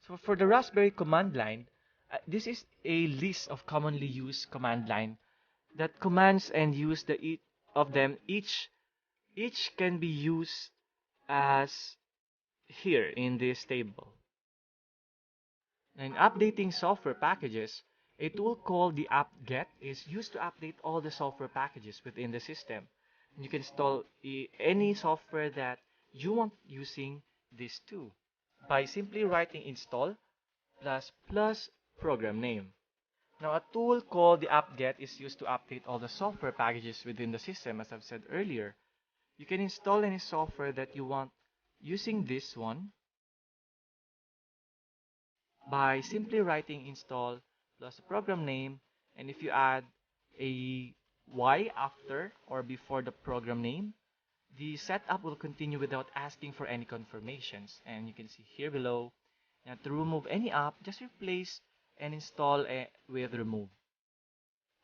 So for the Raspberry command line, this is a list of commonly used command line that commands and use of them each can be used as here in this table. In updating software packages, a tool called the apt-get is used to update all the software packages within the system. You can install any software that you want using this too by simply writing install plus program name. Now, a tool called the apt-get is used to update all the software packages within the system, as I've said earlier. You can install any software that you want using this one by simply writing install plus the program name, and if you add a Y after or before the program name, the setup will continue without asking for any confirmations. And you can see here below, now to remove any app, just replace and install with remove.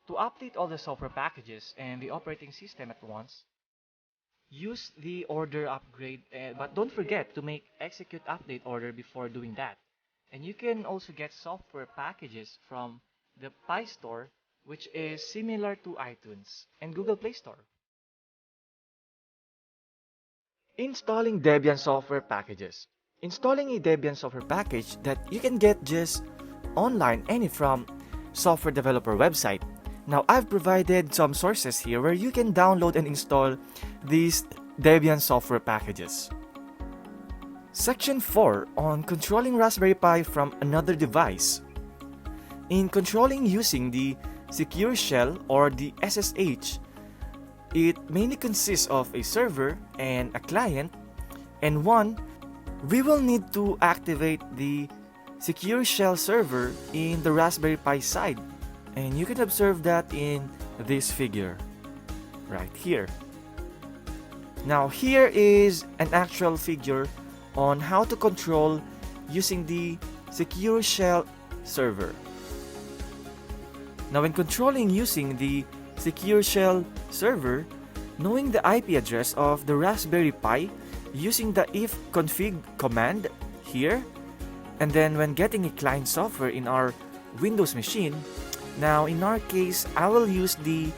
To update all the software packages and the operating system at once, use the order upgrade, but don't forget to make execute update order before doing that. And you can also get software packages from the Pi Store, which is similar to iTunes and Google Play Store. Installing Debian software packages. Installing a Debian software package that you can get just online any from software developer website. Now I've provided some sources here where you can download and install these Debian software packages. Section 4 on controlling Raspberry Pi from another device. In controlling using the Secure Shell or the SSH, it mainly consists of a server and a client, and we will need to activate the Secure Shell server in the Raspberry Pi side, and you can observe that in this figure right here. Now here is an actual figure on how to control using the Secure Shell server. Now when controlling using the Secure Shell server, knowing the IP address of the Raspberry Pi using the ifconfig command here, and then when getting a client software in our Windows machine, now in our case I will use the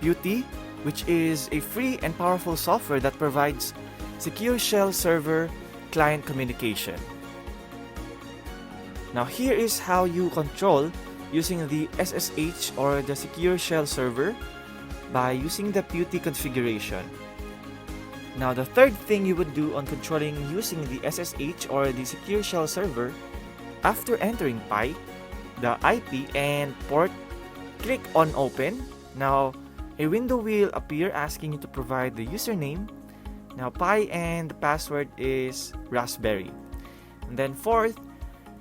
Putty, which is a free and powerful software that provides Secure Shell server client communication. Now here is how you control using the SSH or the Secure Shell server by using the Putty configuration. Now the third thing you would do on controlling using the SSH or the Secure Shell server, after entering Pi, the IP and port, click on open. Now a window will appear asking you to provide the username. Now Pi and the password is Raspberry. And then fourth,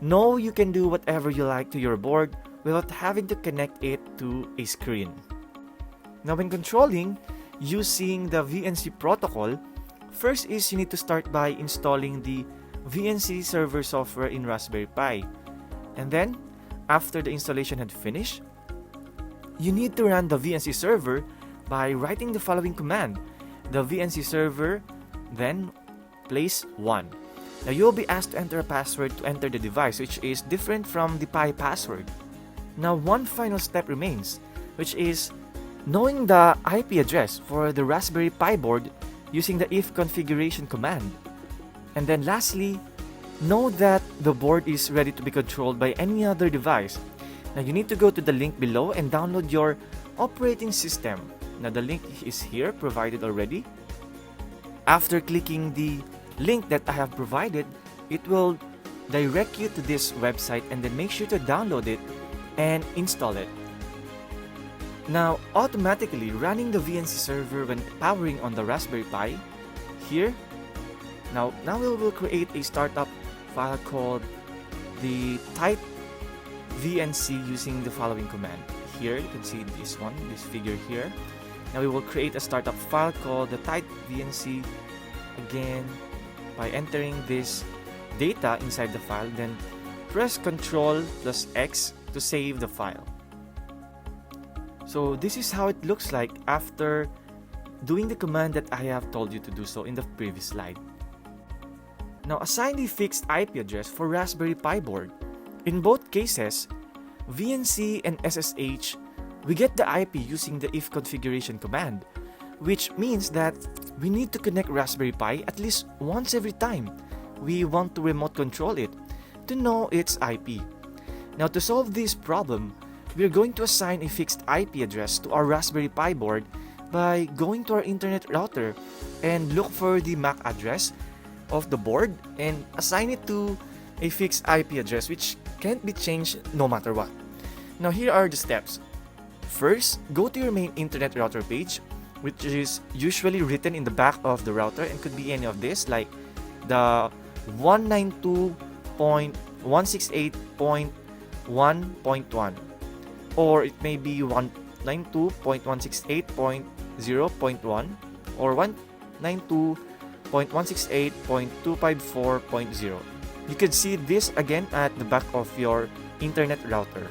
know you can do whatever you like to your board without having to connect it to a screen. Now when controlling using the VNC protocol, first is you need to start by installing the VNC server software in Raspberry Pi. And then after the installation had finished, you need to run the VNC server by writing the following command: the VNC server, then place 1. Now you'll be asked to enter a password to enter the device, which is different from the Pi password. Now one final step remains, which is knowing the IP address for the Raspberry Pi board using the if configuration command. And then lastly, know that the board is ready to be controlled by any other device. Now you need to go to the link below and download your operating system. Now the link is here, provided already. After clicking the link that I have provided, it will direct you to this website, and then make sure to download it and install it. Now automatically running the VNC server when powering on the Raspberry Pi here. Now we will create a startup file called the type VNC using the following command. Here you can see this figure here. Now we will create a startup file called the type VNC again by entering this data inside the file, then press Ctrl plus X to save the file. So this is how it looks like after doing the command that I have told you to do so in the previous slide. Now assign the fixed IP address for Raspberry Pi board. In both cases, VNC and SSH, we get the IP using the if configuration command, which means that we need to connect Raspberry Pi at least once every time we want to remote control it to know its IP. Now to solve this problem, we are going to assign a fixed IP address to our Raspberry Pi board by going to our internet router and look for the MAC address of the board and assign it to a fixed IP address which can't be changed no matter what. Now here are the steps. First, go to your main internet router page, which is usually written in the back of the router and could be any of this, like the 192.168.1.1, or it may be 192.168.0.1 or 192.168.254.0. You can see this again at the back of your internet router.